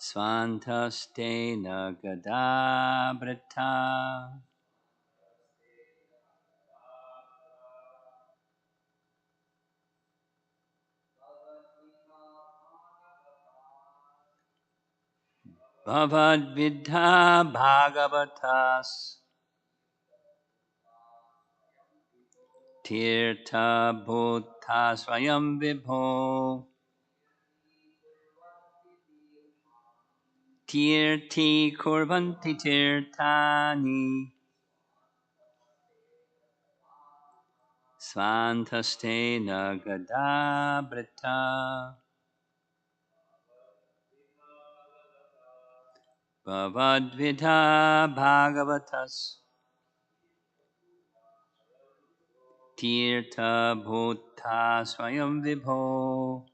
Svantastena gadabrata. Bhavadvidha bhagavatas. Tirtha bhuta swayam vibho. Tirti kurvanti tirtani. Svantastena gadabrata. Bhavadvidha bhagavatas. Tirtha bhuta swayam vibho.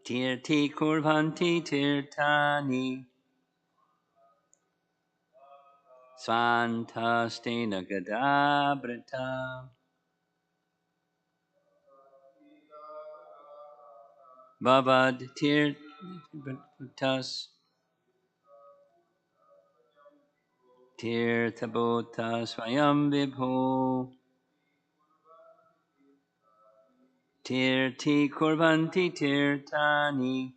Tirti kurvanti tirtani. Svantastena gadabrata. Bhavad tirthabutas. Tirthabhuta swayam vibho. Tirti kurvanti tirtani.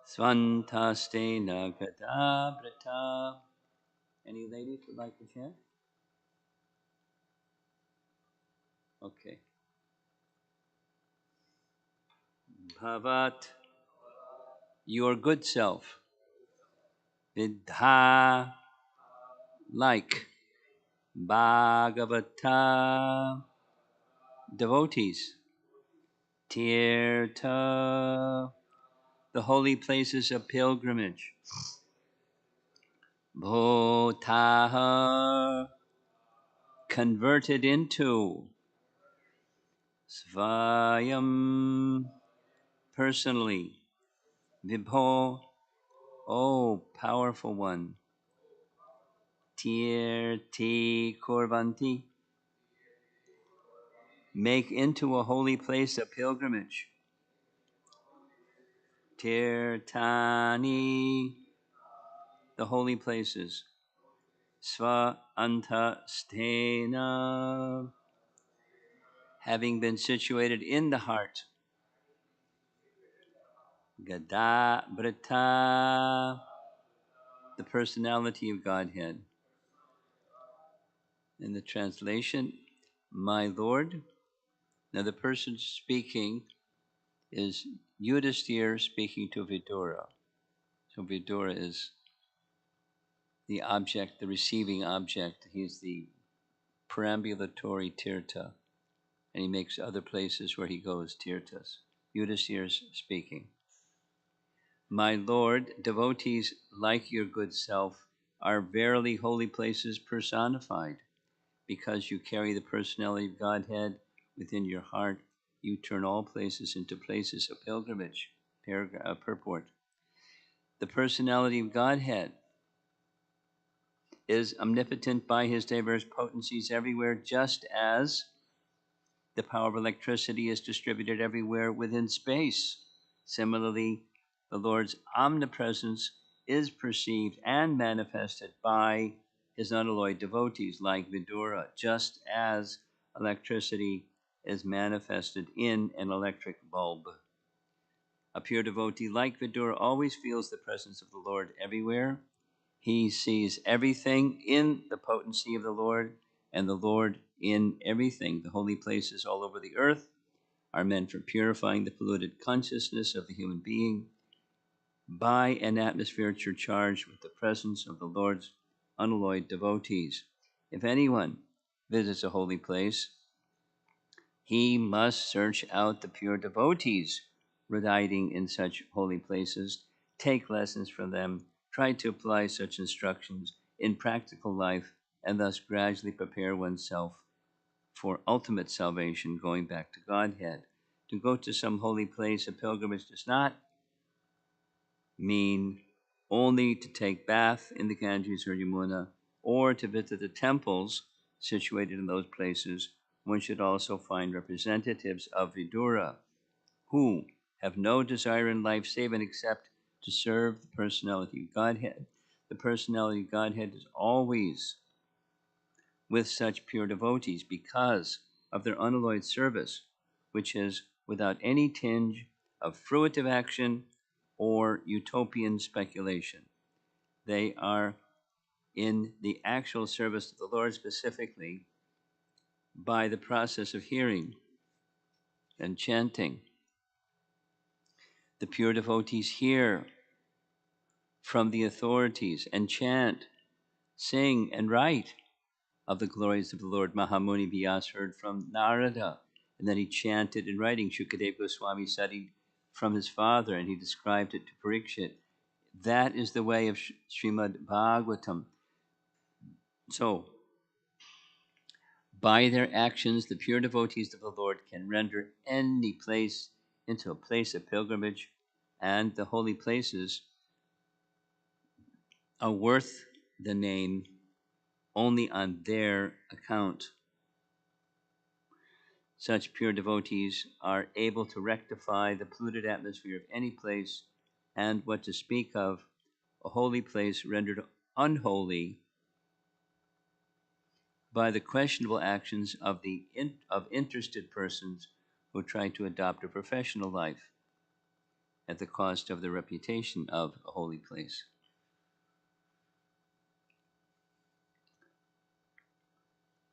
Svantastena gadabrata. Any ladies would like to chant? Okay. Bhavat, your good self. Vidha, like. Bhagavata, devotees. Tirtha, the holy places of pilgrimage. Bhotaha, converted into. Svayam, personally. Vibho, oh, powerful one. Tirti kurvanti, make into a holy place of pilgrimage. Tirtani, the holy places. Sva anta stena, having been situated in the heart. Gada brata, the personality of Godhead. In the translation, my Lord. Now the person speaking is Yudhisthira speaking to Vidura. So Vidura is the object, the receiving object. He's the perambulatory tirtha. And he makes other places where he goes tirthas. Yudhisthira is speaking. My Lord, devotees like your good self are verily holy places personified. Because you carry the personality of Godhead within your heart, you turn all places into places of pilgrimage. Purport. The personality of Godhead is omnipotent by his diverse potencies everywhere, just as the power of electricity is distributed everywhere within space. Similarly, the Lord's omnipresence is perceived and manifested by his unalloyed devotees like Vidura, just as electricity is manifested in an electric bulb. A pure devotee like Vidura always feels the presence of the Lord everywhere. He sees everything in the potency of the Lord, and the Lord in everything. The holy places all over the earth are meant for purifying the polluted consciousness of the human being by an atmosphere charged with the presence of the Lord's unalloyed devotees. If anyone visits a holy place, he must search out the pure devotees residing in such holy places, take lessons from them, try to apply such instructions in practical life, and thus gradually prepare oneself for ultimate salvation, going back to Godhead. To go to some holy place of pilgrimage does not mean only to take bath in the Ganges or Yamuna, or to visit the temples situated in those places. One should also find representatives of Vidura who have no desire in life save and except to serve the personality of Godhead. The personality of Godhead is always with such pure devotees because of their unalloyed service, which is without any tinge of fruitive action or utopian speculation. They are in the actual service of the Lord, specifically by the process of hearing and chanting. The pure devotees hear from the authorities and chant, sing, and write of the glories of the Lord. Mahamuni Vyasa heard from Narada, and then he chanted in writing. Shukadeva Goswami studied from his father, and he described it to Parikshit. That is the way of Srimad Bhagavatam. So, by their actions, the pure devotees of the Lord can render any place into a place of pilgrimage, and the holy places are worth the name only on their account. Such pure devotees are able to rectify the polluted atmosphere of any place, and what to speak of a holy place rendered unholy by the questionable actions of interested persons who try to adopt a professional life at the cost of the reputation of a holy place.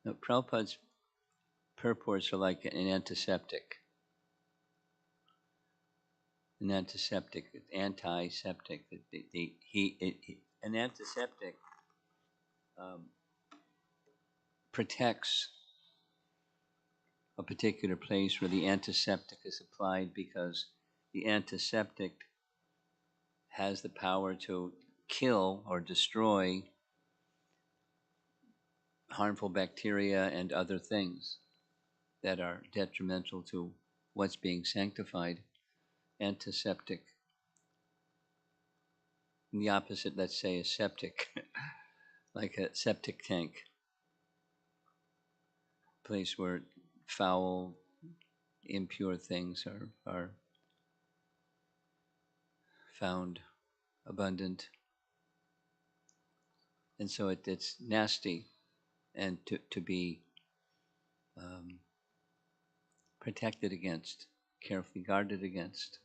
Now, Prabhupada's purports are like an antiseptic. An antiseptic. An antiseptic protects a particular place where the antiseptic is applied, because the antiseptic has the power to kill or destroy harmful bacteria and other things that are detrimental to what's being sanctified. Antiseptic. And the opposite, let's say, is septic, like a septic tank, place where foul, impure things are found abundant. And so it's nasty and to be protected against, carefully guarded against.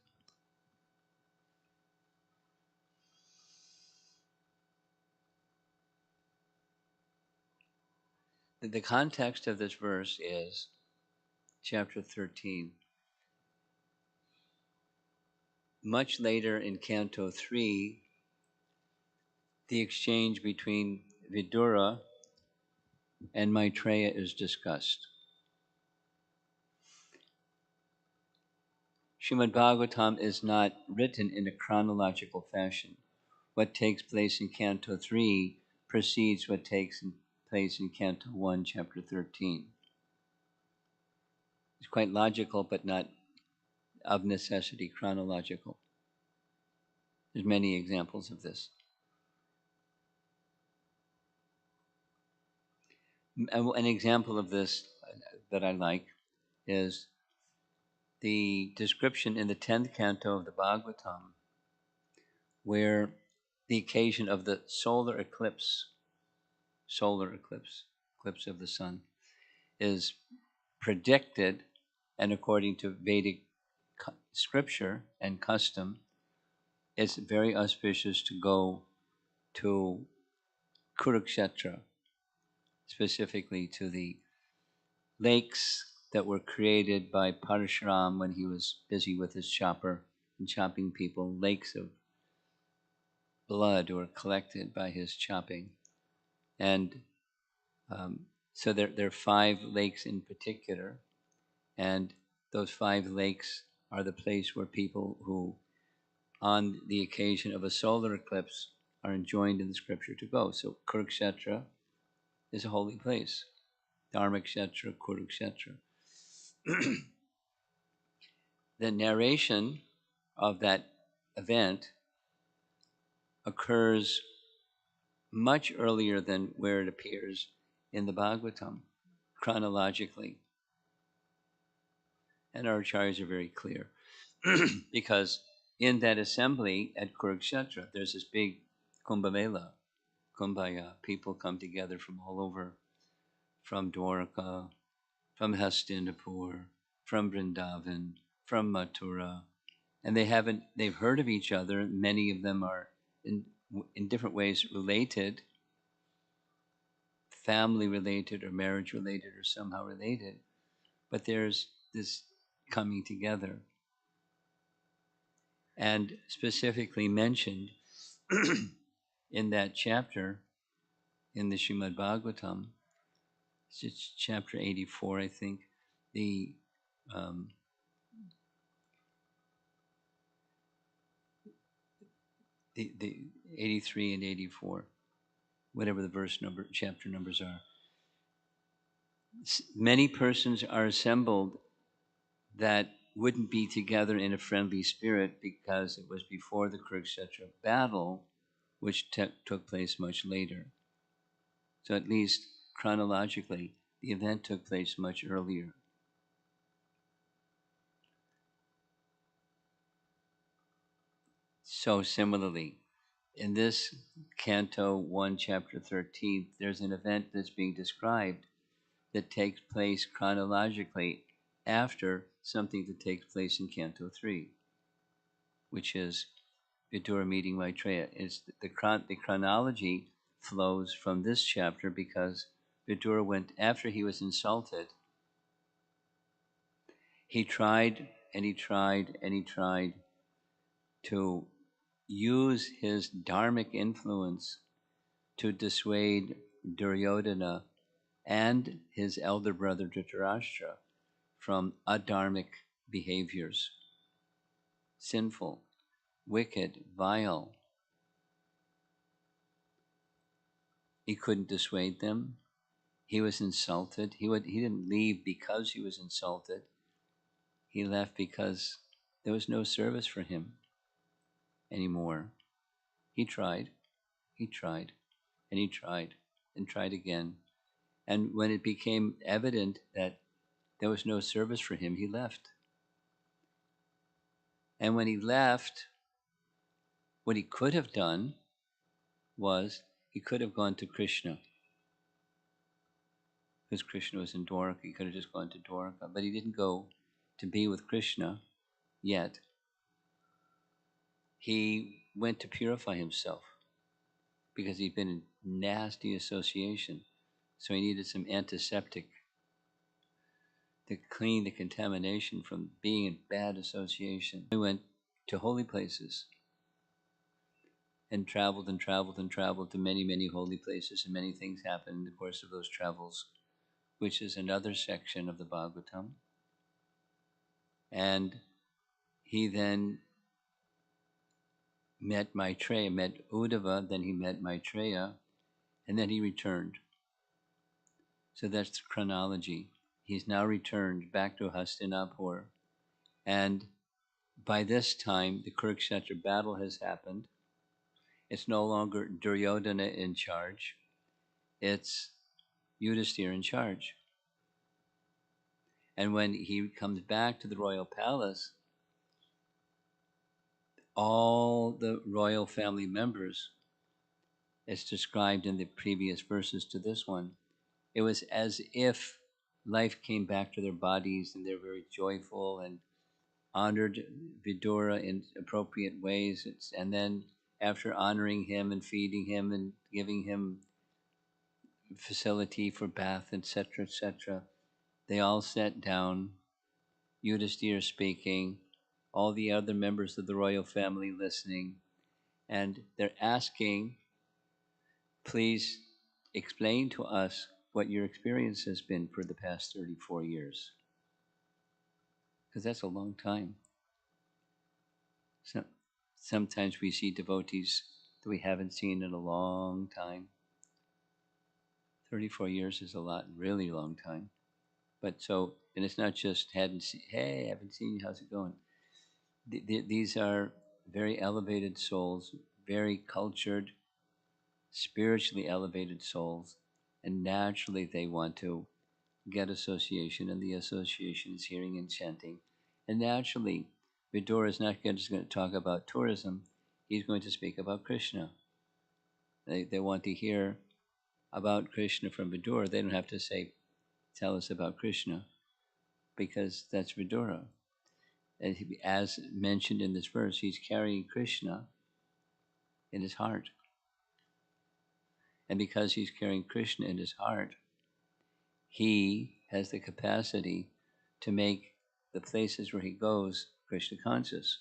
The context of this verse is chapter 13. Much later in Canto 3, the exchange between Vidura and Maitreya is discussed. Srimad Bhagavatam is not written in a chronological fashion. What takes place in Canto 3 precedes what takes place in Canto 1, chapter 13. It's quite logical, but not of necessity chronological. There's many examples of this. An example of this that I like is the description in the 10th canto of the Bhagavatam, where the occasion of the solar eclipse of the sun, is predicted, and according to Vedic scripture and custom, it's very auspicious to go to Kurukshetra, specifically to the lakes that were created by Parashuram when he was busy with his chopper and chopping people. Lakes of blood were collected by his chopping. And so there are 5 lakes in particular, and those 5 lakes are the place where people who, on the occasion of a solar eclipse, are enjoined in the scripture to go. So Kurukshetra is a holy place. Dharmakshetra, Kurukshetra. The narration of that event occurs much earlier than where it appears in the Bhagavatam, chronologically. And our acharyas are very clear. because in that assembly at Kurukshetra, there's this big Kumbhamela, Kumbaya. People come together from all over, from Dwarka, from Hastinapur, from Vrindavan, from Mathura, and they've heard of each other. Many of them are in different ways related, family related or marriage related or somehow related, but there's this coming together. And specifically mentioned in that chapter in the Srimad Bhagavatam, it's chapter 84, I think, the um, the 83 and 84, whatever the verse number, chapter numbers are. Many persons are assembled that wouldn't be together in a friendly spirit because it was before the Kurukshetra battle, which took place much later. So at least chronologically, the event took place much earlier. So similarly, in this Canto 1, Chapter 13, there's an event that's being described that takes place chronologically after something that takes place in Canto 3, which is Vidura meeting Maitreya. It's the chronology flows from this chapter because Vidura went, after he was insulted, he tried and he tried and he tried to use his dharmic influence to dissuade Duryodhana and his elder brother Dhritarashtra from adharmic behaviors, sinful, wicked, vile. He couldn't dissuade them. He was insulted. He didn't leave because he was insulted. He left because there was no service for him anymore. He tried, he tried, and he tried, and tried again. And when it became evident that there was no service for him, he left. And when he left, what he could have done was he could have gone to Krishna. Because Krishna was in Dwarka, he could have just gone to Dwarka. But he didn't go to be with Krishna yet. He went to purify himself because he'd been in nasty association. So he needed some antiseptic to clean the contamination from being in bad association. He went to holy places and traveled and traveled and traveled to many, many holy places, and many things happened in the course of those travels, which is another section of the Bhagavatam. And he then met Maitreya, met Uddhava, then he met Maitreya, and then he returned. So that's the chronology. He's now returned back to Hastinapur, and by this time the Kurukshetra battle has happened. It's no longer Duryodhana in charge, it's Yudhisthira in charge. And when he comes back to the royal palace, all the royal family members, as described in the previous verses to this one, it was as if life came back to their bodies and they're very joyful and honored Vidura in appropriate ways. And then after honoring him and feeding him and giving him facility for bath, etc., they all sat down, Yudhisthira speaking, all the other members of the royal family listening, and they're asking, please explain to us what your experience has been for the past 34 years. Because that's a long time. So, sometimes we see devotees that we haven't seen in a long time. 34 years is a lot, really long time. But so, and it's not just hey, I haven't seen you, how's it going? These are very elevated souls, very cultured, spiritually elevated souls, and naturally they want to get association, and the association is hearing and chanting. And naturally, Vidura is not just going to talk about tourism, he's going to speak about Krishna. They want to hear about Krishna from Vidura. They don't have to say, tell us about Krishna, because that's Vidura. As mentioned in this verse, he's carrying Krishna in his heart. And because he's carrying Krishna in his heart, he has the capacity to make the places where he goes Krishna conscious.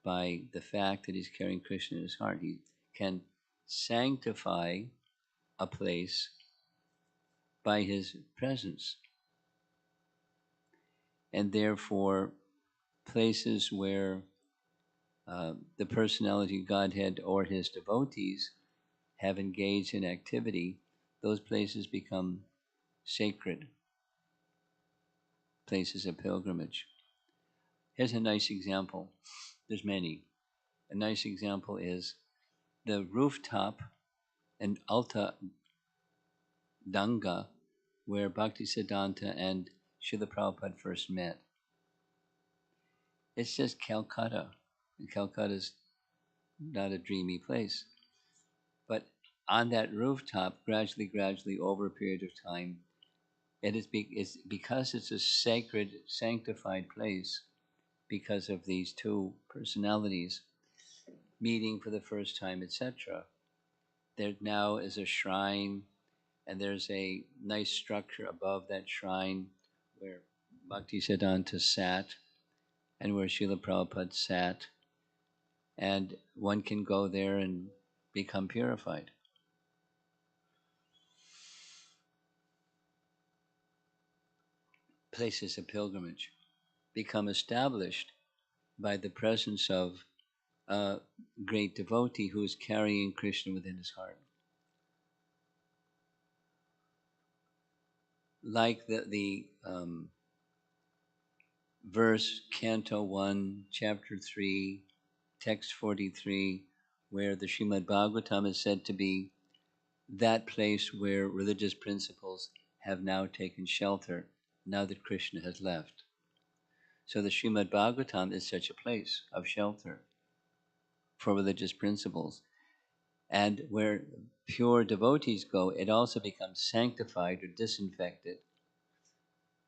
By the fact that he's carrying Krishna in his heart, he can sanctify a place by his presence. And therefore, places where the personality Godhead or his devotees have engaged in activity, those places become sacred places of pilgrimage. Here's a nice example. There's many. A nice example is the rooftop in Alta Danga, where Bhaktisiddhanta and Srila Prabhupada first met. It's just Calcutta. And Calcutta is not a dreamy place. But on that rooftop, gradually, over a period of time, it's because it's a sacred, sanctified place, because of these two personalities meeting for the first time, etc. There now is a shrine, and there's a nice structure above that shrine where Bhaktisiddhanta sat and where Srila Prabhupada sat, and one can go there and become purified. Places of pilgrimage become established by the presence of a great devotee who is carrying Krishna within his heart. Like the verse, Canto 1, Chapter 3, Text 43, where the Srimad Bhagavatam is said to be that place where religious principles have now taken shelter, now that Krishna has left. So the Srimad Bhagavatam is such a place of shelter for religious principles. And where pure devotees go, it also becomes sanctified or disinfected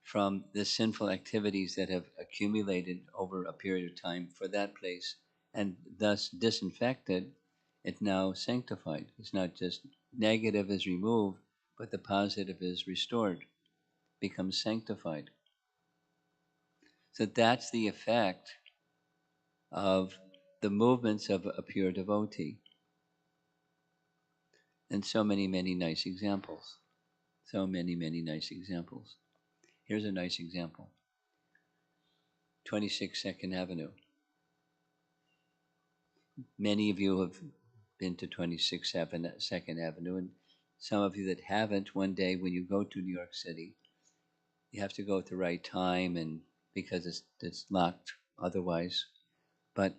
from the sinful activities that have accumulated over a period of time for that place, and thus disinfected, it's now sanctified. It's not just negative is removed, but the positive is restored, becomes sanctified. So that's the effect of the movements of a pure devotee. And so many, many nice examples. So many, many nice examples. Here's a nice example. 26 Second Avenue. Many of you have been to 26 Second Avenue, and some of you that haven't, one day when you go to New York City, you have to go at the right time, and because it's locked otherwise. But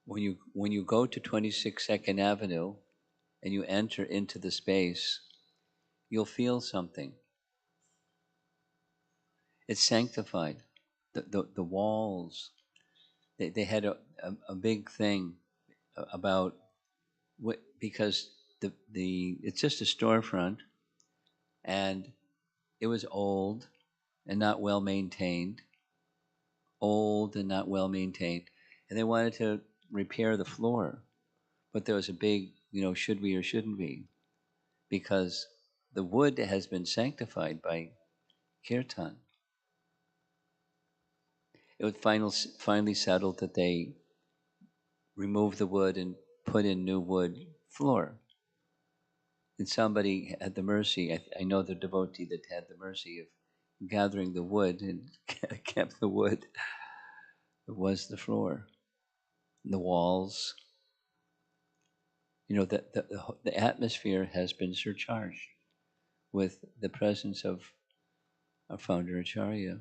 when you go to 26 Second Avenue and you enter into the space, you'll feel something. It's sanctified. The walls, they had a big thing about what, because the it's just a storefront, and it was old and not well maintained, and they wanted to repair the floor, but there was a big, should we or shouldn't we, because the wood has been sanctified by kirtan. It was finally settled that they remove the wood and put in new wood floor. And somebody had the mercy, I know the devotee that had the mercy of gathering the wood and kept the wood. It was the floor, the walls. The atmosphere has been surcharged with the presence of our founder Acharya.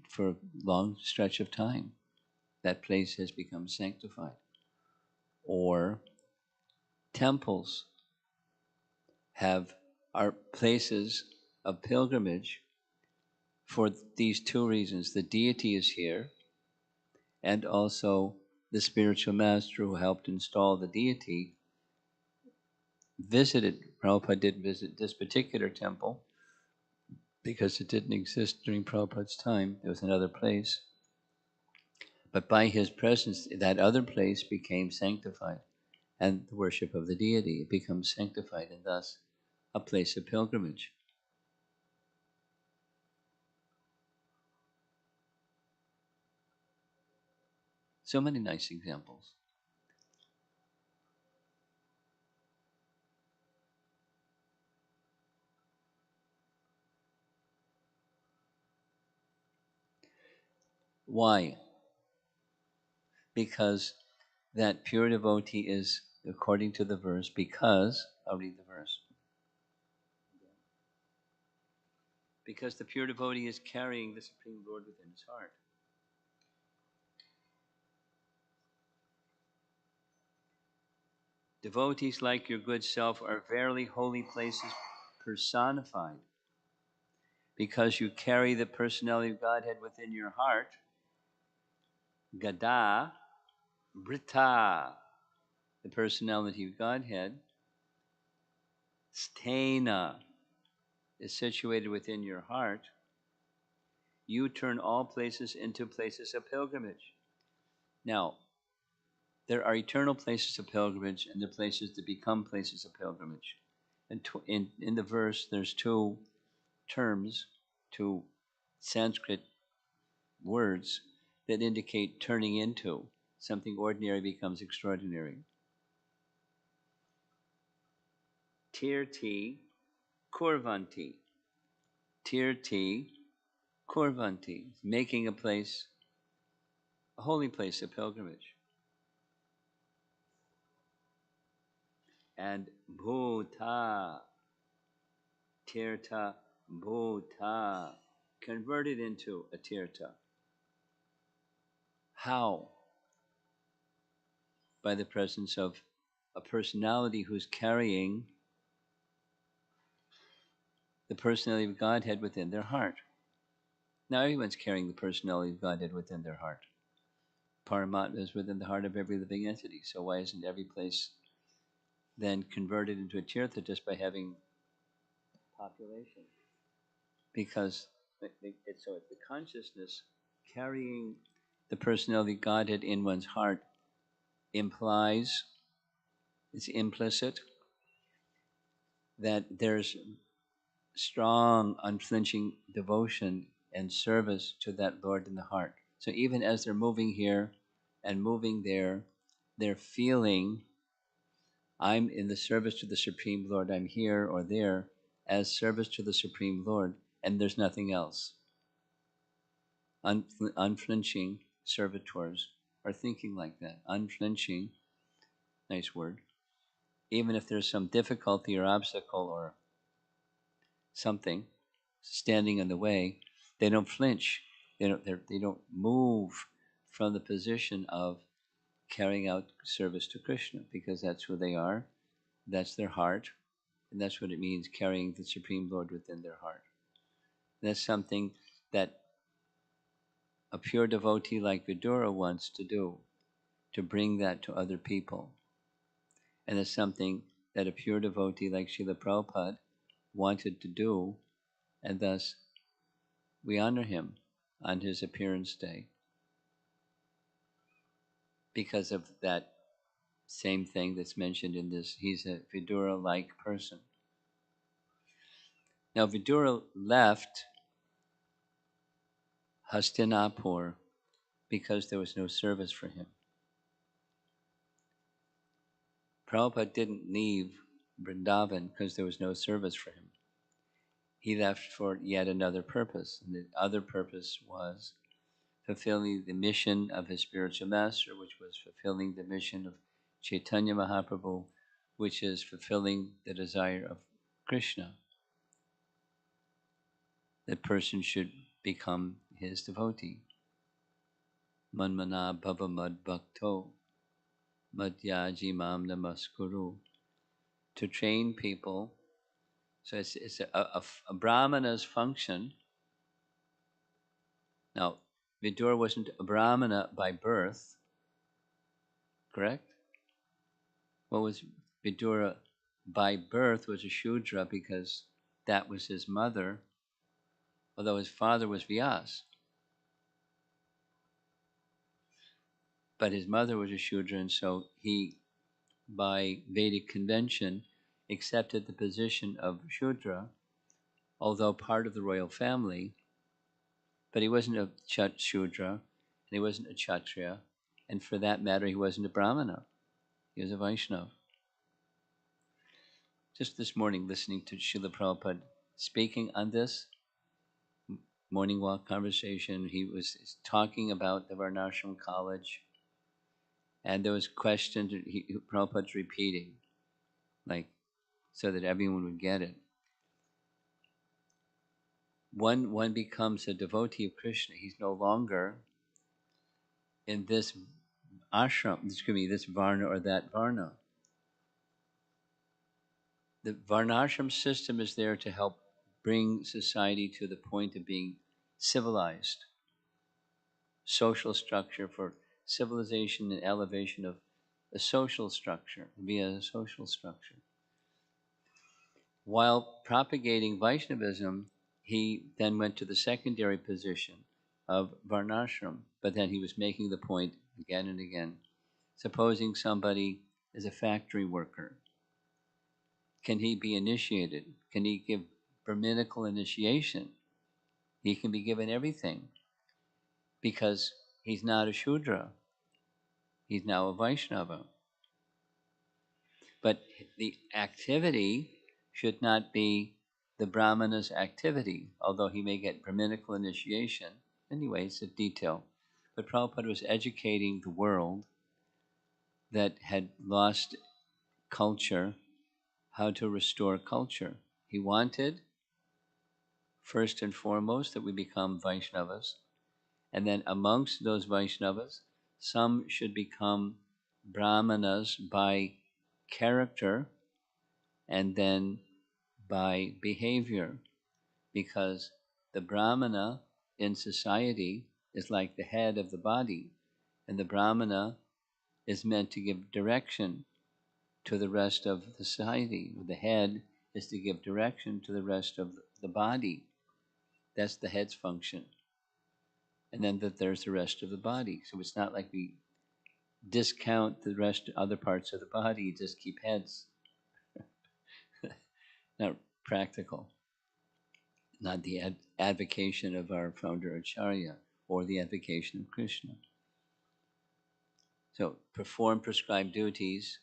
For a long stretch of time, that place has become sanctified. Or temples are places of pilgrimage for these two reasons. The deity is here, and also the spiritual master who helped install the deity Prabhupada didn't visit this particular temple because it didn't exist during Prabhupada's time. There was another place. But by his presence, that other place became sanctified, and the worship of the deity becomes sanctified, and thus a place of pilgrimage. So many nice examples. Why? Because that pure devotee is, according to the verse, because, I'll read the verse. Because the pure devotee is carrying the Supreme Lord within his heart. Devotees like your good self are verily holy places personified. Because you carry the personality of Godhead within your heart, Gada, Brita, the personality of Godhead, Stena, is situated within your heart, you turn all places into places of pilgrimage. Now, there are eternal places of pilgrimage and the places that become places of pilgrimage. And in the verse, there's two terms, two Sanskrit words that indicate turning into. Something ordinary becomes extraordinary. Tirti kurvanti. Tirti kurvanti. Making a place, a holy place of pilgrimage. And bhuta. Tirtha bhuta. Converted into a tirtha. How? By the presence of a personality who's carrying the personality of Godhead within their heart. Now everyone's carrying the personality of Godhead within their heart. Paramatma is within the heart of every living entity. So why isn't every place then converted into a tirtha just by having population? Because it's the consciousness carrying the personality of Godhead in one's heart implies, it's implicit, that there's strong, unflinching devotion and service to that Lord in the heart. So even as they're moving here and moving there, they're feeling, I'm in the service to the Supreme Lord, I'm here or there as service to the Supreme Lord, and there's nothing else. Unflinching servitors are thinking like that. Unflinching, nice word. Even if there's some difficulty or obstacle or something standing in the way, they don't flinch. They don't move from the position of carrying out service to Krishna, because that's who they are, that's their heart, and that's what it means, carrying the Supreme Lord within their heart. And that's something that a pure devotee like Vidura wants to do, to bring that to other people. And it's something that a pure devotee like Srila Prabhupada wanted to do, and thus we honor him on his appearance day because of that same thing that's mentioned in this. He's a Vidura-like person. Now Vidura left Hastinapur because there was no service for him. Prabhupada didn't leave Vrindavan because there was no service for him. He left for yet another purpose, and the other purpose was fulfilling the mission of his spiritual master, which was fulfilling the mission of Chaitanya Mahaprabhu, which is fulfilling the desire of Krishna. That person should become his devotee. Manmana bhava mad bhakto madhyaji mam namaskuru. To train people. So it's a brahmana's function Now, Vidura wasn't a Brahmana by birth, correct? What was Vidura by birth was a Shudra because that was his mother, although his father was Vyas. But his mother was a Shudra, and so he, by Vedic convention, accepted the position of Shudra, although part of the royal family, but he wasn't a Shudra, and he wasn't a Kshatriya, and for that matter, he wasn't a Brahmana. He was a Vaishnava. Just this morning, listening to Srila Prabhupada speaking on this morning walk conversation, he was talking about the Varnashram College, and there was questions that Prabhupada's repeating, like, so that everyone would get it. One becomes a devotee of Krishna. He's no longer in this ashram, this varna or that varna. The varnashram system is there to help bring society to the point of being civilized, social structure for civilization and elevation of a social structure, via a social structure. While propagating Vaishnavism, he then went to the secondary position of Varnashram, but then he was making the point again and again. Supposing somebody is a factory worker, can he be initiated? Can he give Brahminical initiation? He can be given everything because he's not a Shudra. He's now a Vaishnava. But the activity should not be the Brahmana's activity, although he may get Brahminical initiation. Anyway, it's a detail. But Prabhupada was educating the world that had lost culture, how to restore culture. He wanted, first and foremost, that we become Vaishnavas. And then amongst those Vaishnavas, some should become Brahmanas by character and then by behavior, because the Brahmana in society is like the head of the body, and the Brahmana is meant to give direction to the rest of the society. The head is to give direction to the rest of the body. That's the head's function. And then that there's the rest of the body. So it's not like we discount the rest, other parts of the body, just keep heads. Not practical. Not the advocation of our founder Acharya or the advocation of Krishna. So perform prescribed duties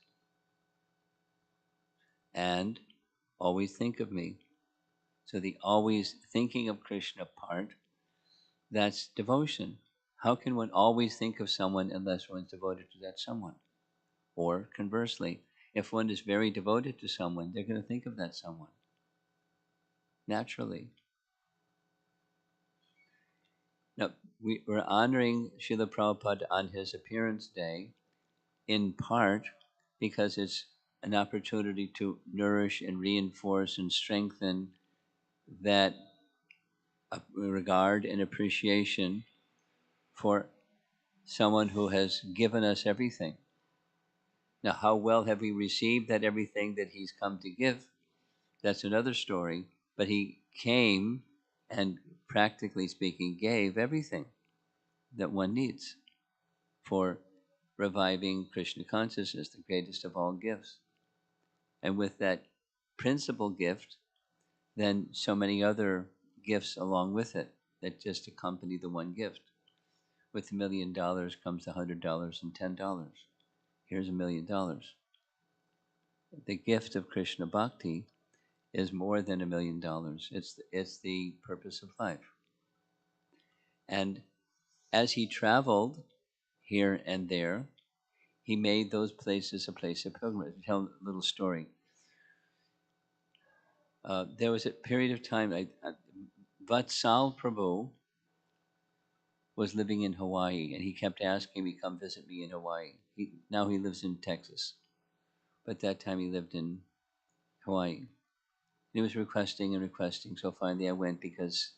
and always think of me. So the always thinking of Krishna part, that's devotion. How can one always think of someone unless one's devoted to that someone? Or conversely, if one is very devoted to someone, they're going to think of that someone naturally. Now, we're honoring Srila Prabhupada on his appearance day, in part because it's an opportunity to nourish and reinforce and strengthen that regard and appreciation for someone who has given us everything. Now, how well have we received that everything that he's come to give? That's another story. But he came and, practically speaking, gave everything that one needs for reviving Krishna consciousness, the greatest of all gifts. And with that principal gift, then so many other gifts along with it that just accompany the one gift. With $1 million comes $100 and $10. Here's $1 million. The gift of Krishna Bhakti is more than $1 million. It's the purpose of life. And as he traveled here and there, he made those places a place of pilgrimage. I'll tell a little story. There was a period of time, Vatsal Prabhu was living in Hawaii, and he kept asking me, come visit me in Hawaii. Now he lives in Texas, but that time he lived in Hawaii. He was requesting and requesting, so finally I went because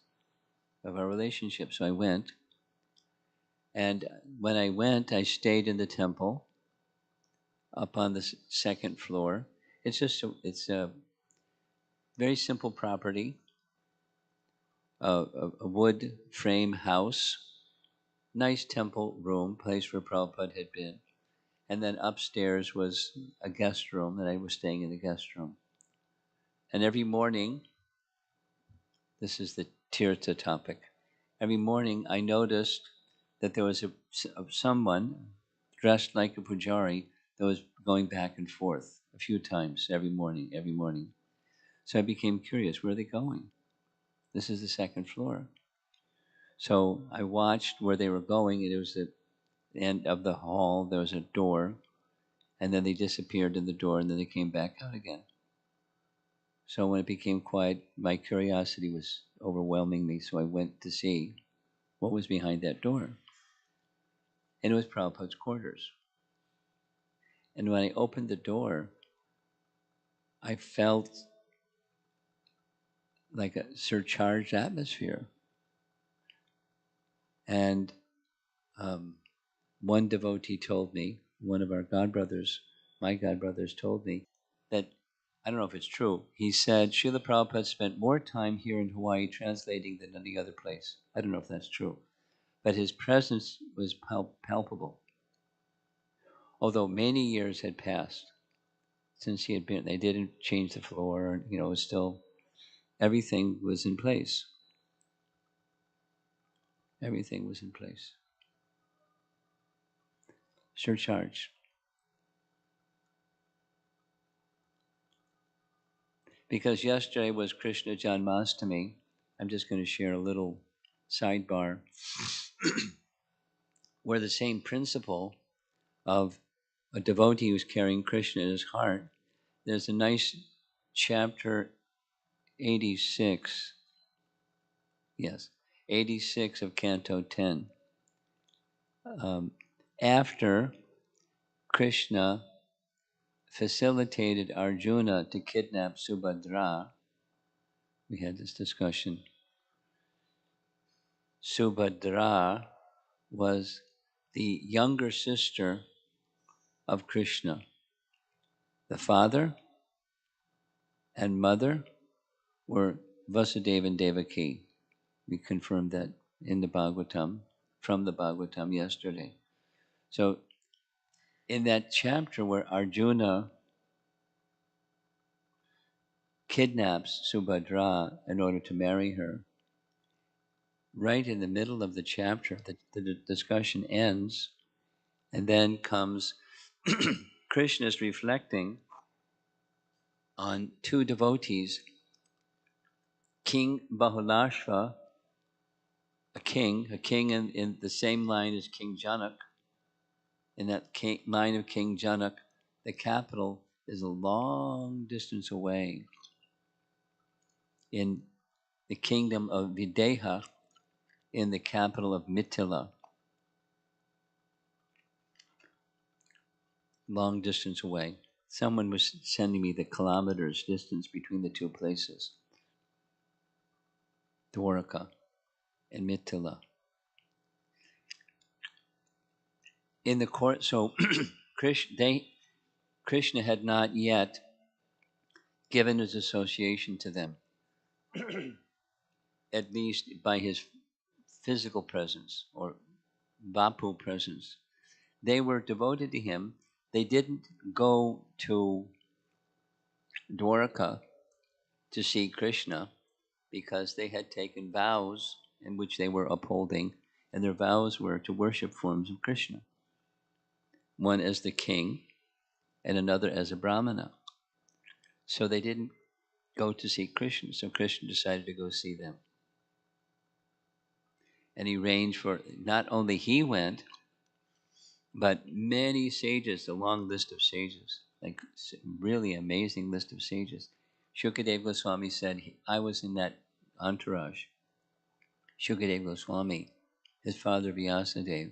of our relationship. So I went, and when I went, I stayed in the temple up on the second floor. It's a very simple property, a wood frame house, nice temple room, place where Prabhupada had been. And then upstairs was a guest room that I was staying in the guest room. And every morning, this is the Tirtha topic. Every morning I noticed that there was someone dressed like a pujari that was going back and forth a few times every morning. So I became curious, where are they going? This is the second floor. So I watched where they were going, and it was at the end of the hall. There was a door, and then they disappeared in the door, and then they came back out again. So when it became quiet, my curiosity was overwhelming me, so I went to see what was behind that door. And it was Prabhupada's quarters. And when I opened the door, I felt like a surcharged atmosphere. And one devotee told me, one of our godbrothers, my godbrothers told me that, I don't know if it's true, he said Srila Prabhupada spent more time here in Hawaii translating than any other place. I don't know if that's true. But his presence was palpable. Although many years had passed since he had been, they didn't change the floor, it was still, everything was in place. Everything was in place. Surcharge. Because yesterday was Krishna Janmashtami, I'm just going to share a little sidebar where the same principle of a devotee who's carrying Krishna in his heart, there's a nice chapter 86, yes, 86 of Canto 10. After Krishna facilitated Arjuna to kidnap Subhadra, we had this discussion. Subhadra was the younger sister of Krishna. The father and mother were Vasudeva and Devaki. We confirmed that in the Bhagavatam, from the Bhagavatam yesterday. So in that chapter where Arjuna kidnaps Subhadra in order to marry her, right in the middle of the chapter, the discussion ends, and then comes Krishna's reflecting on two devotees, King Bahulashva, a king in the same line as King Janak. In that line of King Janak, the capital is a long distance away. In the kingdom of Videha, in the capital of Mithila, long distance away. Someone was sending me the kilometers distance between the two places, Dwaraka and Mithila. In the court, so Krishna had not yet given his association to them, at least by his physical presence or Vapu presence. They were devoted to him. They didn't go to Dwaraka to see Krishna because they had taken vows in which they were upholding, and their vows were to worship forms of Krishna. One as the king and another as a brahmana. So they didn't go to see Krishna, so Krishna decided to go see them. And he arranged for, not only he went, but many sages, a long list of sages, like really amazing list of sages. Shukadeva Goswami said, I was in that entourage. Shukadeva Goswami, his father Viyasa-Dev,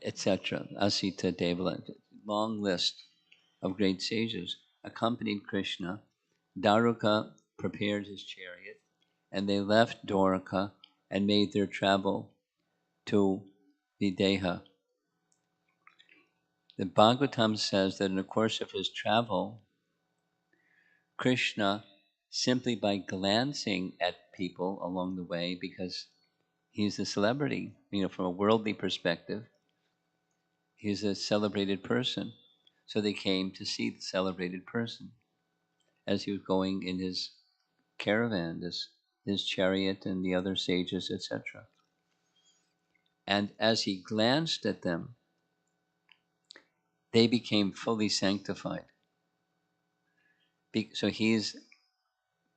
etc. Asita Devala, long list of great sages accompanied Krishna. Daruka prepared his chariot, and they left Dwarka and made their travel to Videha. The Bhagavatam says that in the course of his travel, Krishna, simply by glancing at people along the way, because he's a celebrity, from a worldly perspective, he's a celebrated person. So they came to see the celebrated person as he was going in his caravan, his chariot and the other sages, etc. And as he glanced at them, they became fully sanctified. So he's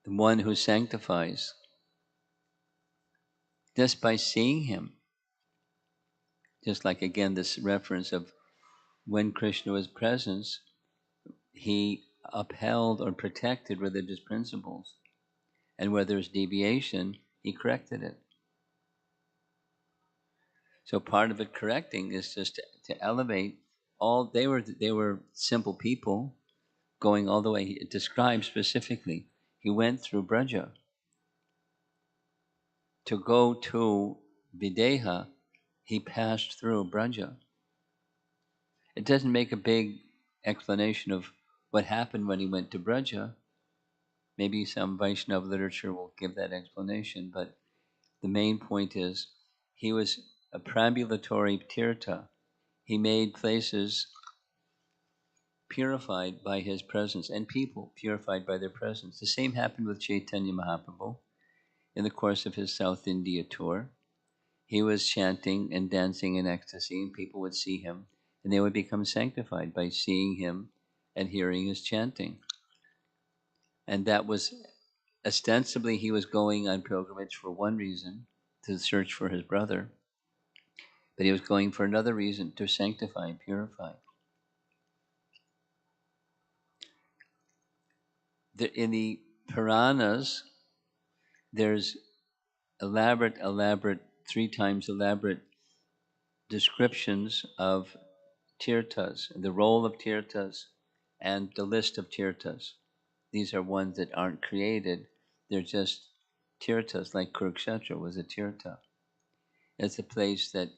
the one who sanctifies just by seeing him. Just like, again, this reference of when Krishna was present, he upheld or protected religious principles. And where there's deviation, he corrected it. So part of it correcting is just to elevate they were simple people going all the way. It describes specifically, he went through Braja. To go to Videha, he passed through Braja. It doesn't make a big explanation of what happened when he went to Braja. Maybe some Vaishnava literature will give that explanation, but the main point is he was a preambulatory tirtha. He made places purified by his presence and people purified by their presence. The same happened with Chaitanya Mahaprabhu in the course of his South India tour. He was chanting and dancing in ecstasy, and people would see him, and they would become sanctified by seeing him and hearing his chanting. And that was ostensibly he was going on pilgrimage for one reason, to search for his brother, but he was going for another reason, to sanctify and purify. In the Puranas, there's elaborate, 3 times elaborate descriptions of tirthas, the role of tirthas, and the list of tirthas. These are ones that aren't created, they're just tirthas, like Kurukshetra was a tirtha. It's a place that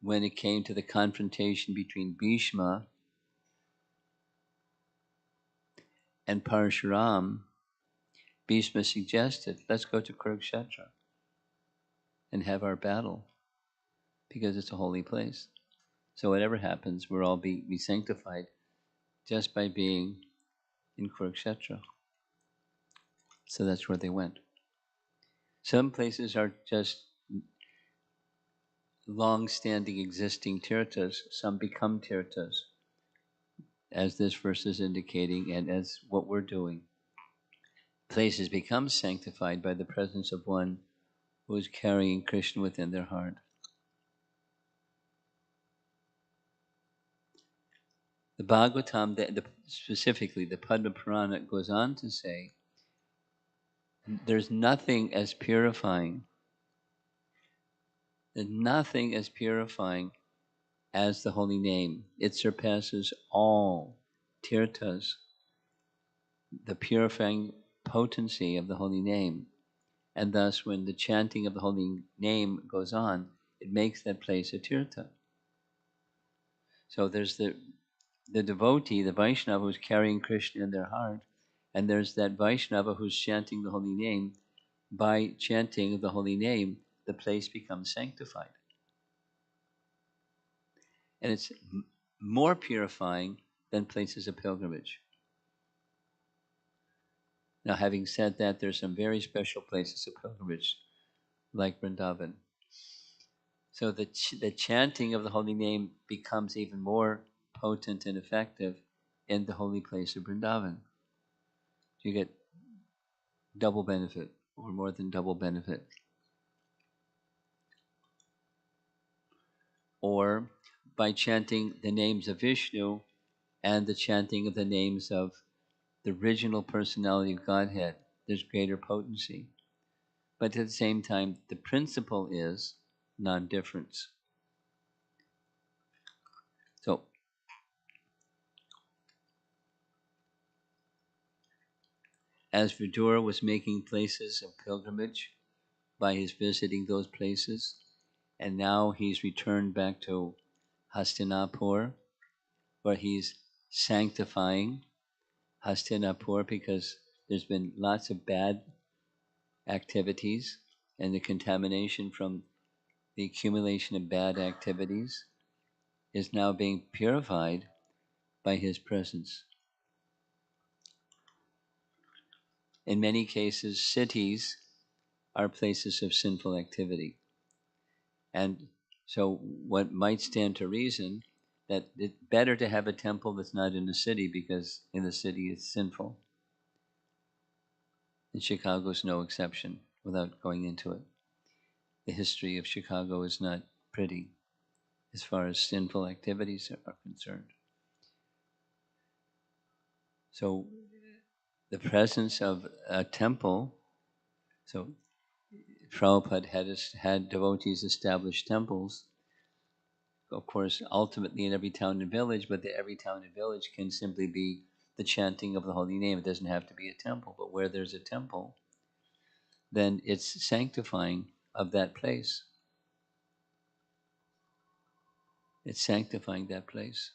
when it came to the confrontation between Bhishma and Parshuram, Bhishma suggested, let's go to Kurukshetra and have our battle, because it's a holy place. So whatever happens, we'll all be sanctified just by being in Kurukshetra. So that's where they went. Some places are just long-standing existing tirthas, some become tirthas, as this verse is indicating and as what we're doing. Places become sanctified by the presence of one who is carrying Krishna within their heart. The Bhagavatam, specifically the Padma Purana, goes on to say, there's nothing as purifying as the holy name. It surpasses all tirthas, the purifying potency of the holy name. And thus, when the chanting of the holy name goes on, it makes that place a tirtha. So there's the devotee, the Vaishnava, who's carrying Krishna in their heart, and there's that Vaishnava who's chanting the holy name. By chanting the holy name, the place becomes sanctified. And it's more purifying than places of pilgrimage. Now, having said that, there's some very special places of pilgrimage, like Vrindavan. So the chanting of the holy name becomes even more potent and effective in the holy place of Vrindavan. You get double benefit, or more than double benefit. Or by chanting the names of Vishnu and the chanting of the names of the original personality of Godhead, there's greater potency. But at the same time, the principle is non-difference. So, as Vidura was making places of pilgrimage by his visiting those places, and now he's returned back to Hastinapur, where he's sanctifying Hastinapur because there's been lots of bad activities and the contamination from the accumulation of bad activities is now being purified by his presence. In many cases, cities are places of sinful activity. And so what might stand to reason that it's better to have a temple that's not in the city because in the city it's sinful. And Chicago is no exception without going into it. The history of Chicago is not pretty as far as sinful activities are concerned. So the presence of a temple, so Prabhupada had devotees establish temples, of course, ultimately in every town and village, but every town and village can simply be the chanting of the holy name. It doesn't have to be a temple, but where there's a temple, then it's sanctifying of that place. It's sanctifying that place.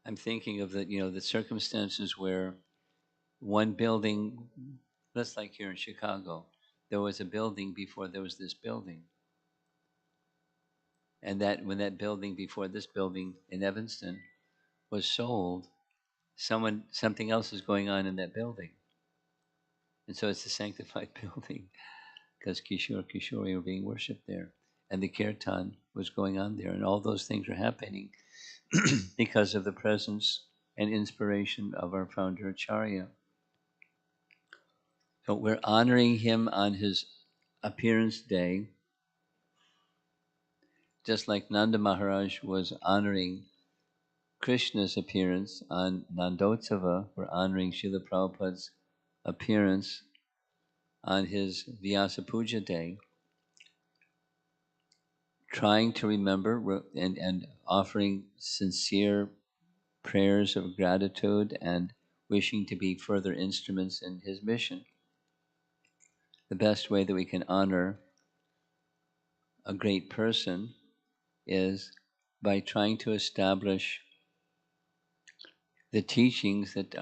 I'm thinking of the circumstances where one building, just like here in Chicago, there was a building before there was this building. And that when that building before this building in Evanston was sold, something else is going on in that building. And so it's a sanctified building because Kishori were being worshipped there. And the kirtan was going on there. And all those things are happening because of the presence and inspiration of our founder Acharya. So we're honoring him on his appearance day, just like Nanda Maharaj was honoring Krishna's appearance on Nandotsava. We're honoring Srila Prabhupada's appearance on his Viyasa-Puja day, trying to remember and offering sincere prayers of gratitude and wishing to be further instruments in his mission. The best way that we can honor a great person is by trying to establish the teachings that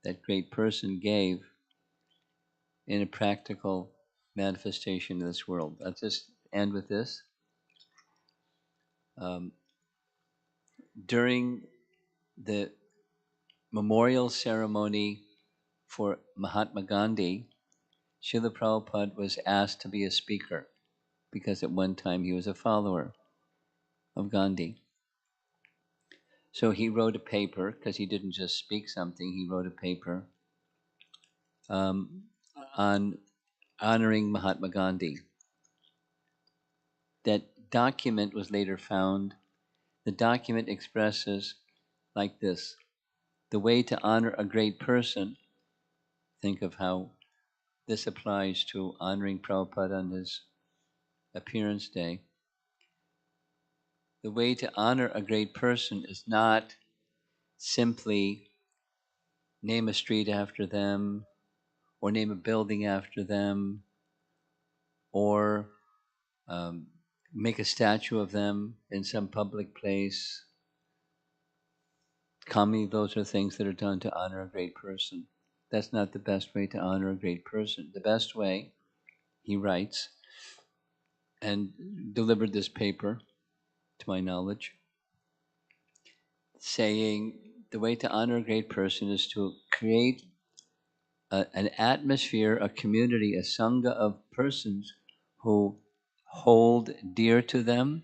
that great person gave in a practical manifestation in this world. I'll just end with this. During the memorial ceremony for Mahatma Gandhi, Srila Prabhupada was asked to be a speaker because at one time he was a follower of Gandhi. So he wrote a paper, because he didn't just speak something, he wrote a paper on honoring Mahatma Gandhi. That document was later found. The document expresses like this: the way to honor a great person, think of how this applies to honoring Prabhupada on his appearance day. The way to honor a great person is not simply name a street after them, or name a building after them, or make a statue of them in some public place. Commonly, those are things that are done to honor a great person. That's not the best way to honor a great person. The best way, he writes, and delivered this paper, to my knowledge, saying the way to honor a great person is to create an atmosphere, a community, a sangha of persons who hold dear to them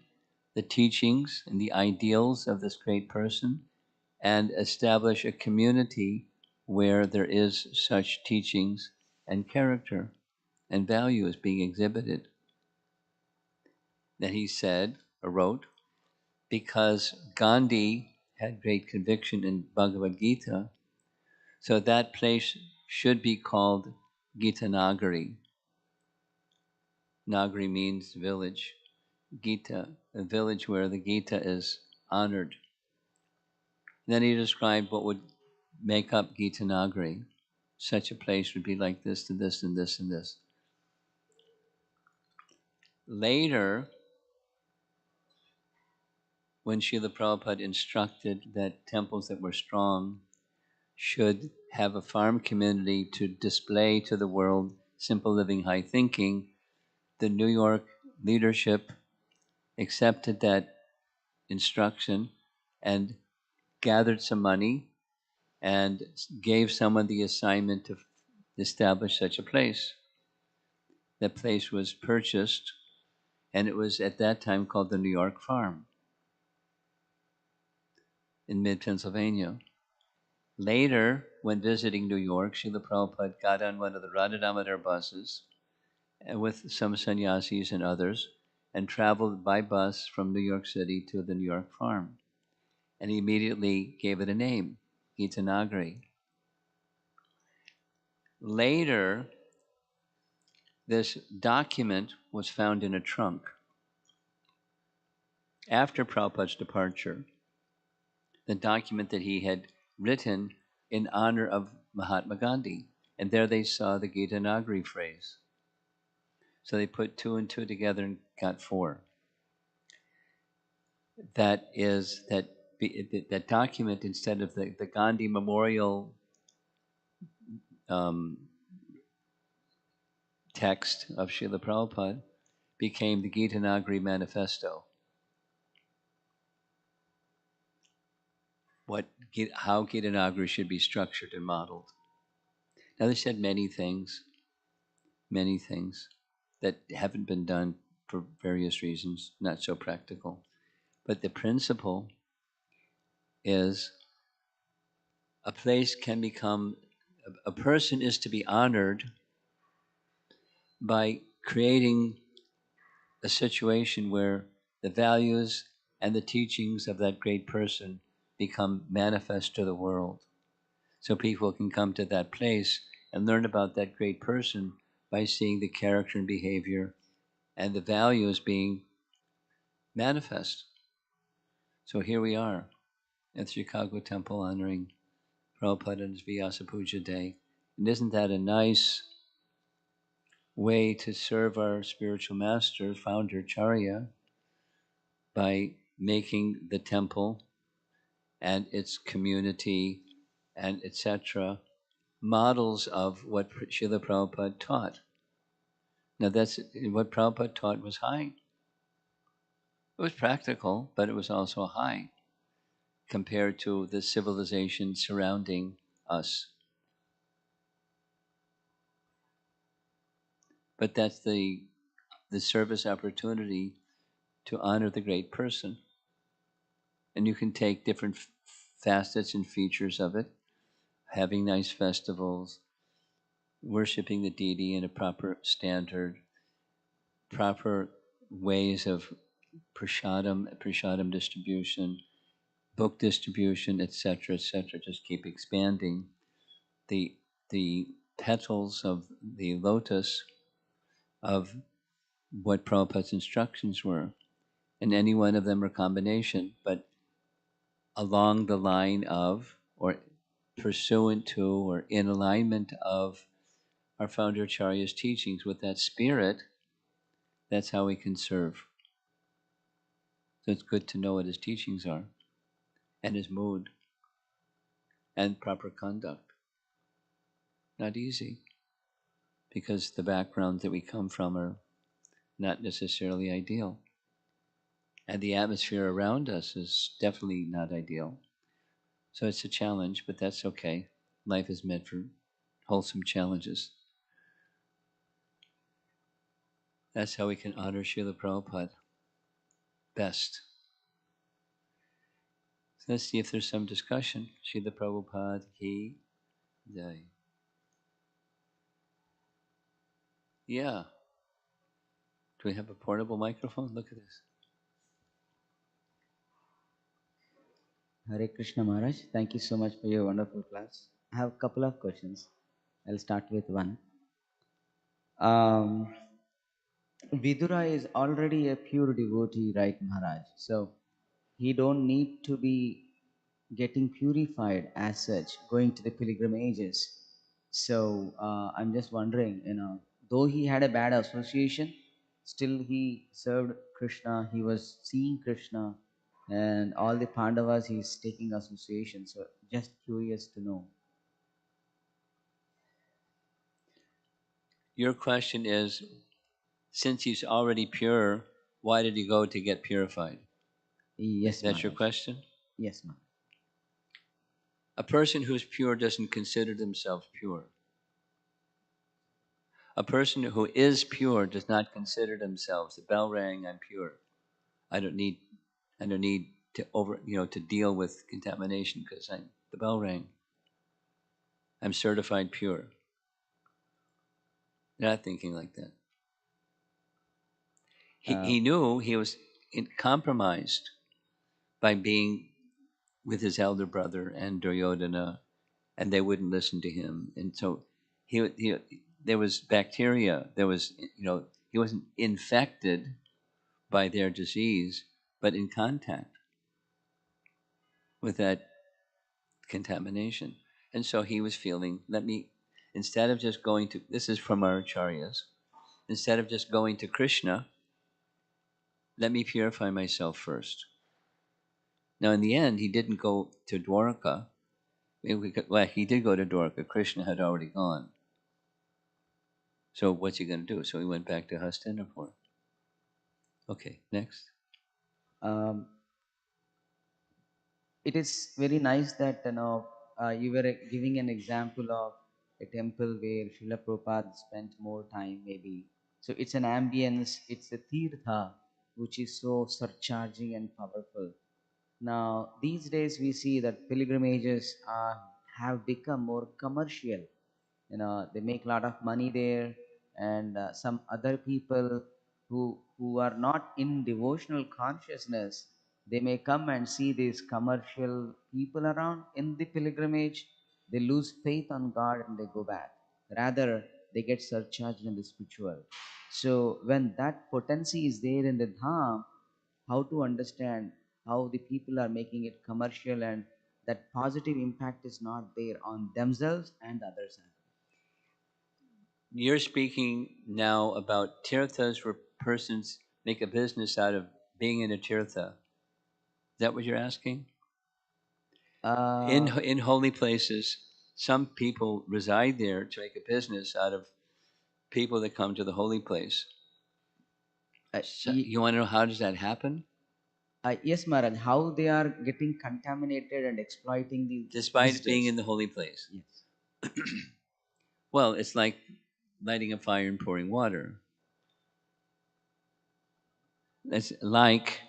the teachings and the ideals of this great person, and establish a community where there is such teachings and character and values being exhibited. That he said or wrote, because Gandhi had great conviction in Bhagavad Gita, so that place should be called Gita Nagari. Nagari means village. Gita, a village where the Gita is honored. And then he described what would make up Gita Nagari. Such a place would be like this and this and this and this. Later, when Srila Prabhupada instructed that temples that were strong should have a farm community to display to the world simple living, high thinking, the New York leadership accepted that instruction and gathered some money and gave someone the assignment to establish such a place. That place was purchased, and it was at that time called the New York Farm in mid-Pennsylvania. Later, when visiting New York, Srila Prabhupada got on one of the Radha Damodar buses with some sannyasis and others and traveled by bus from New York City to the New York Farm. And he immediately gave it a name, Gita Nagari. Later, this document was found in a trunk. After Prabhupada's departure, the document that he had written in honor of Mahatma Gandhi. And there they saw the Gita Nagari phrase. So they put two and two together and got four. That is that document, instead of the Gandhi Memorial text of Srila Prabhupada, became the Gita Nagari Manifesto. How Gita Nagari should be structured and modeled. Now they said many things that haven't been done for various reasons, not so practical. But the principle is a place can become, a person is to be honored by creating a situation where the values and the teachings of that great person become manifest to the world. So people can come to that place and learn about that great person by seeing the character and behavior and the values being manifest. So here we are at the Chicago Temple honoring Prabhupada on his Viyasa-Puja day. And isn't that a nice way to serve our spiritual master, founder Charya, by making the temple and its community and etc. models of what Srila Prabhupada taught. Now that's what Prabhupada taught was high. It was practical, but it was also high compared to the civilization surrounding us. But that's the service opportunity to honor the great person. And you can take different facets and features of it, having nice festivals, worshiping the deity in a proper standard, proper ways of prasadam distribution, book distribution, etc., etc. Just keep expanding. The petals of the lotus of what Prabhupada's instructions were, and any one of them are combination, but along the line of, or pursuant to, or in alignment of our founder Acharya's teachings with that spirit, that's how we can serve. So it's good to know what his teachings are, and his mood, and proper conduct. Not easy, because the backgrounds that we come from are not necessarily ideal. And the atmosphere around us is definitely not ideal. So it's a challenge, but that's okay. Life is meant for wholesome challenges. That's how we can honor Srila Prabhupada best. So let's see if there's some discussion. Srila Prabhupada ki jai. Yeah. Do we have a portable microphone? Look at this. Hare Krishna Maharaj, thank you so much for your wonderful class. I have a couple of questions. I'll start with one. Um, Vidura is already a pure devotee, right, Maharaj? So he don't need to be getting purified as such, going to the pilgrimages. So I'm just wondering, though he had a bad association, still he served Krishna. He was seeing Krishna, and all the Pandavas he's taking association. So just curious to know. Your question is, since he's already pure, why did he go to get purified? Yes, That's your Maharaj. question? Yes, Maharaj. A person who's pure doesn't consider themselves pure. A person who is pure does not consider themselves. The bell rang, I'm pure. I don't need to deal with contamination because the bell rang. I'm certified pure. They're not thinking like that. Uh, He knew he was compromised by being with his elder brother and Duryodhana, and they wouldn't listen to him. And so he there was bacteria. There was he wasn't infected by their disease, but in contact with that contamination. And so he was feeling, instead of just going to, this is from our acharyas, instead of just going to Krishna, let me purify myself first. Now, in the end, he didn't go to Dwarka. Well, he did go to Dwarka. Krishna had already gone. So what's he going to do? So he went back to Hastinapur. Okay, next. um, it is very nice that you were giving an example of a temple where Srila Prabhupada spent more time maybe. So it's an ambience, it's a tirtha which is so surcharging and powerful. Now these days we see that pilgrimages have become more commercial. They make a lot of money there, and some other people who are not in devotional consciousness, they may come and see these commercial people around in the pilgrimage. They lose faith on God and they go back. Rather, they get surcharged in the spiritual. So when that potency is there in the dham, how to understand how the people are making it commercial, and that positive impact is not there on themselves and others. You're speaking now about tirthas where persons make a business out of being in a tirtha. Is that what you're asking? Uh, In holy places, some people reside there to make a business out of people that come to the holy place. So y- you want to know how does that happen? yes, Maharaj, how they are getting contaminated and exploiting the Despite being visitors. in the holy place. Yes. Well, it's like lighting a fire and pouring water. It's like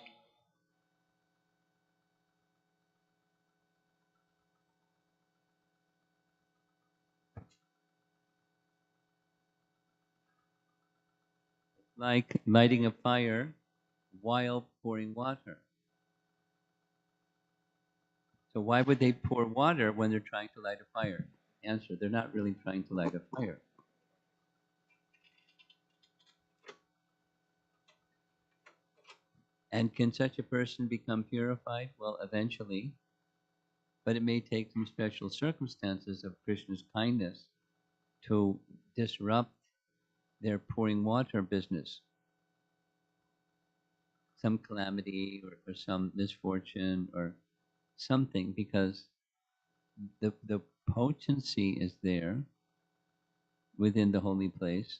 lighting a fire while pouring water. So why would they pour water when they're trying to light a fire? Answer: they're not really trying to light a fire. And can such a person become purified? Well, eventually, but it may take some special circumstances of Krishna's kindness to disrupt their pouring water business, some calamity or some misfortune or something, because the potency is there within the holy place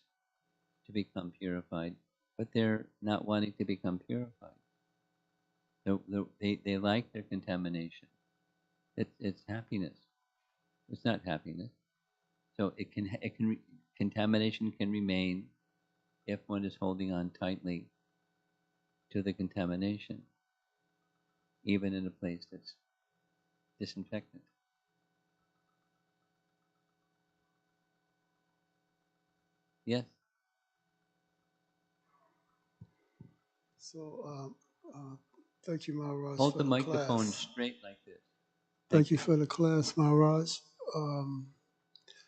to become purified, but they're not wanting to become purified. They like their contamination. It's happiness. It's not happiness. So contamination can remain if one is holding on tightly to the contamination, even in a place that's disinfectant. Yes. So, thank you, Maharaj, Hold for the the microphone class. straight like this. Thank Thank you you. for the class, Maharaj. Um,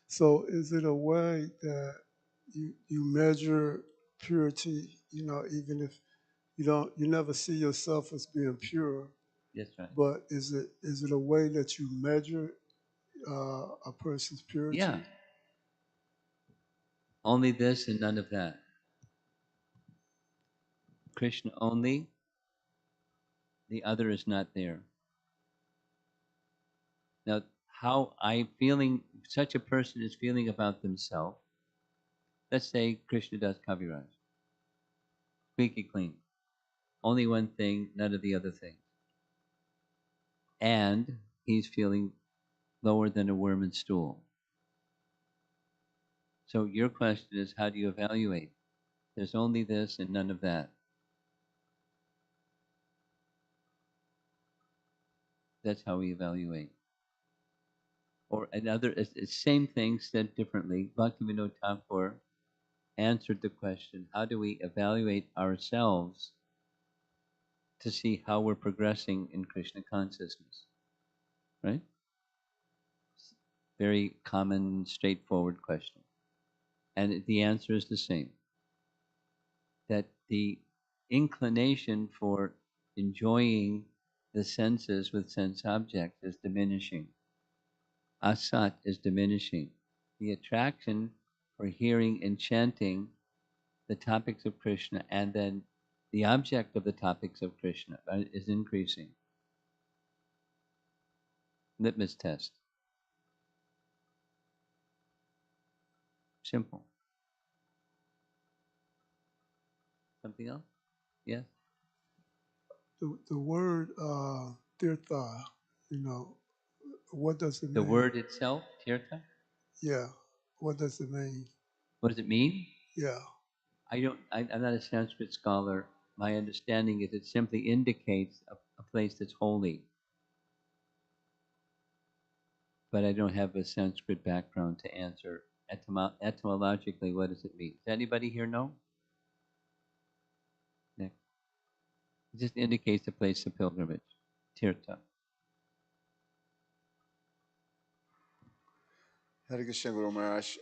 so, is it a way that you measure purity even if you never see yourself as being pure, That's right. but is it a way that you measure a person's purity? Yeah. Only this and none of that. Krishna only, the other is not there. Now, how I feeling, such a person is feeling about themselves. Let's say Krishna Das Kaviraj, squeaky clean. Only one thing, none of the other things. And he's feeling lower than a worm in stool. So your question is, how do you evaluate? There's only this and none of that. That's how we evaluate. Or another, it's same thing said differently. Bhaktivinoda Thakur answered the question, how do we evaluate ourselves to see how we're progressing in Krishna consciousness? Right? Very common, straightforward question. And the answer is the same. That the inclination for enjoying the senses with sense objects is diminishing. Asat is diminishing. The attraction for hearing and chanting the topics of Krishna and then the object of the topics of Krishna is increasing. Litmus test. Simple. Something else? Yes? The word tirtha, what does it The mean? word itself, tirtha, Yeah, what does it mean? what does it mean? Yeah. I'm not a Sanskrit scholar. My understanding is it simply indicates a place that's holy. But I don't have a Sanskrit background to answer etymologically what does it mean. Does anybody here know? Nick? It just indicates a place of pilgrimage. Tirtha. Hare Krishna Guru Maharaj.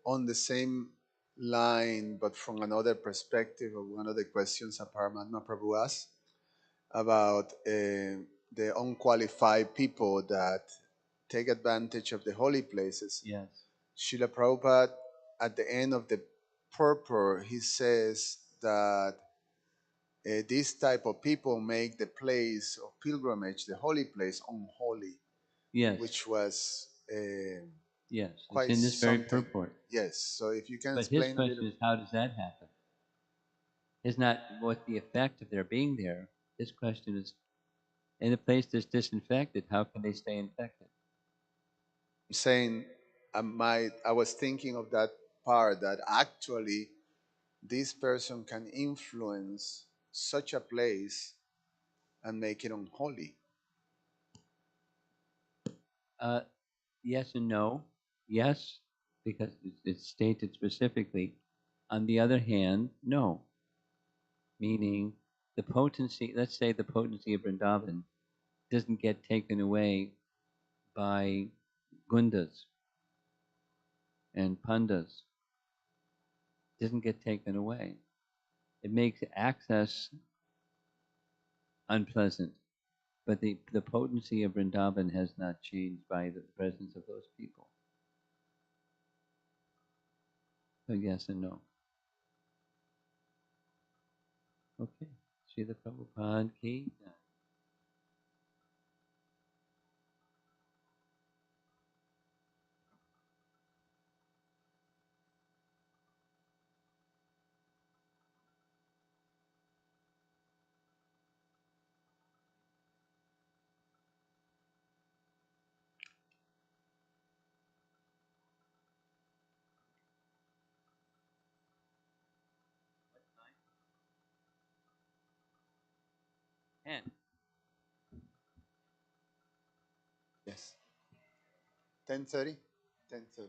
On the same line, but from another perspective, of one of the questions that Paramatma Prabhu asked about the unqualified people that take advantage of the holy places. Yes. Srila Prabhupada, at the end of the purport, he says that this type of people make the place of pilgrimage, the holy place, unholy, Yes. which was Yes. It's quite in this very something. purport. Yes. So if you can But his explain a little. question is, how does that happen? It's not what the effect of their being there. His question is, in a place that's disinfected, how can they stay infected? I'm saying I was thinking of that part that actually this person can influence such a place and make it unholy. Yes and no. Yes, because it's stated specifically. On the other hand, no. Meaning the potency, let's say the potency of Vrindavan doesn't get taken away by gundas and pandas. Doesn't get taken away. It makes access unpleasant. But the potency of Vrindavan has not changed by the presence of those people. So yes and no. Okay. Srila Prabhupada ki. And Yes. 10:30. 10:30.